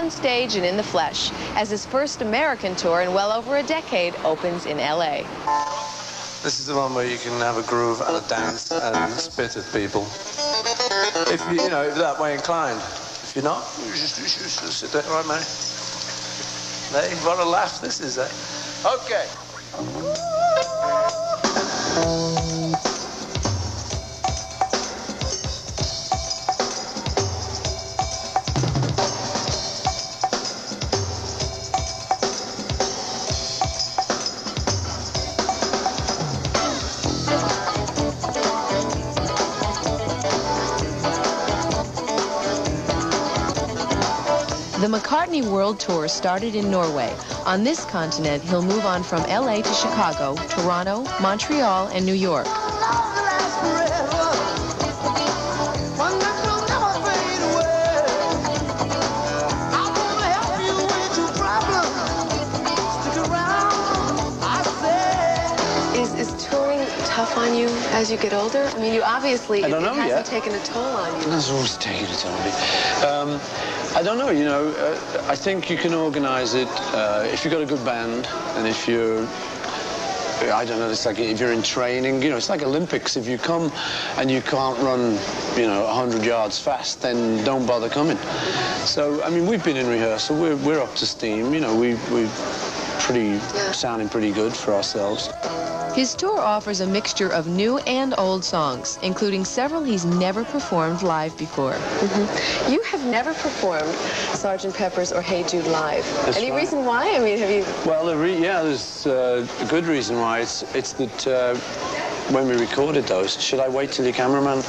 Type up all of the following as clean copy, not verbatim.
on stage and in the flesh, as his first American tour in well over a decade opens in LA. This is the one where you can have a groove and a dance and spit at people. If you know, if that way inclined. If you're not, you just sit there, right, mate? Hey, what a laugh this is, eh? Okay. The McCartney World Tour started in Norway. On this continent, he'll move on from LA to Chicago, Toronto, Montreal, and New York. Is touring tough on you as you get older? I mean, you obviously, it hasn't taken a toll on you. It's always taken a toll on me. I don't know, you know, I think you can organize it if you've got a good band, and if you're, I don't know, it's like if you're in training, you know, it's like Olympics. If you come and you can't run, you know, 100 yards fast, then don't bother coming. So, I mean, we've been in rehearsal, we're up to steam, you know, we're sounding pretty good for ourselves. His tour offers a mixture of new and old songs, including several he's never performed live before. Mm-hmm. You have never performed Sgt. Pepper's or Hey Jude live. That's Any right. reason why? I mean, have you... Well, there's a good reason why. It's that when we recorded those, should I wait till the cameraman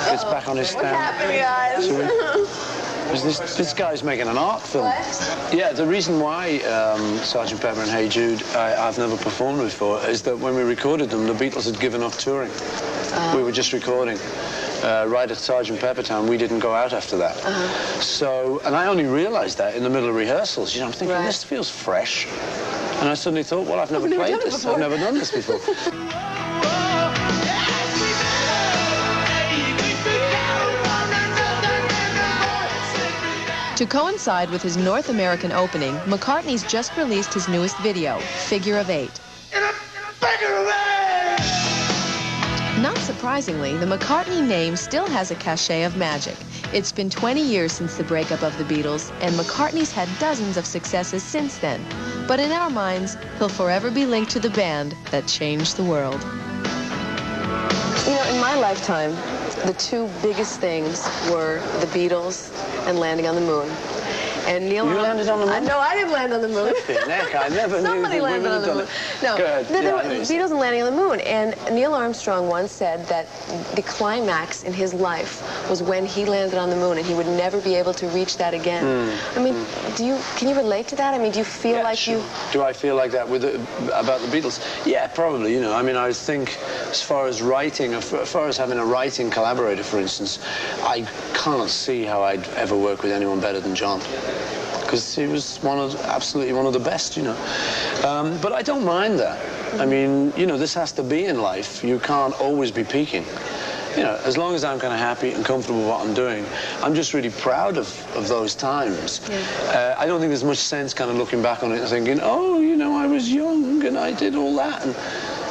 gets back on his stand? What's happening, guys? This guy's making an art film. What? Yeah, the reason why Sgt. Pepper and Hey Jude I've never performed before is that when we recorded them, the Beatles had given up touring. We were just recording. Right at Sgt. Pepper Town, we didn't go out after that. So, and I only realized that in the middle of rehearsals. You know, I'm thinking, this feels fresh. And I suddenly thought, well, I've never played this. I've never done this before. To coincide with his North American opening, McCartney's just released his newest video, Figure of Eight. Not surprisingly, the McCartney name still has a cachet of magic. It's been 20 years since the breakup of the Beatles, and McCartney's had dozens of successes since then. But in our minds, he'll forever be linked to the band that changed the world. You know, in my lifetime, the two biggest things were the Beatles and landing on the moon. And Neil You landed on the moon? No, I didn't land on the moon. Neck, I never Somebody knew landed on the moon. No, the Beatles and landing on the moon. And Neil Armstrong once said that the climax in his life was when he landed on the moon, and he would never be able to reach that again. I mean, can you relate to that? I mean, do you feel like you... Do I feel like that about the Beatles? Yeah, probably, you know. I mean, I think as far as writing, as far as having a writing collaborator, for instance, I can't see how I'd ever work with anyone better than John. Because he was absolutely one of the best, you know. But I don't mind that. I mean, you know, this has to be in life. You can't always be peaking. You know, as long as I'm kind of happy and comfortable with what I'm doing, I'm just really proud of those times. Yeah. I don't think there's much sense kind of looking back on it and thinking, oh, you know, I was young and I did all that. And,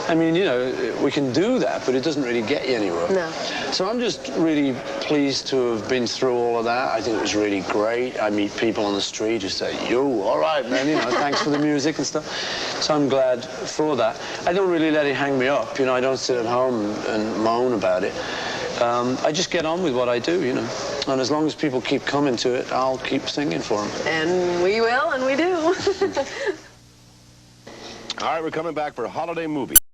I mean, you know, we can do that, but it doesn't really get you anywhere. No. So I'm just really pleased to have been through all of that. I think it was really great. I meet people on the street who say, yo, all right, man, you know, thanks for the music and stuff. So I'm glad for that. I don't really let it hang me up, you know. I don't sit at home and moan about it. I just get on with what I do, you know. And as long as people keep coming to it, I'll keep singing for them. And we will, and we do. All right, we're coming back for a holiday movie.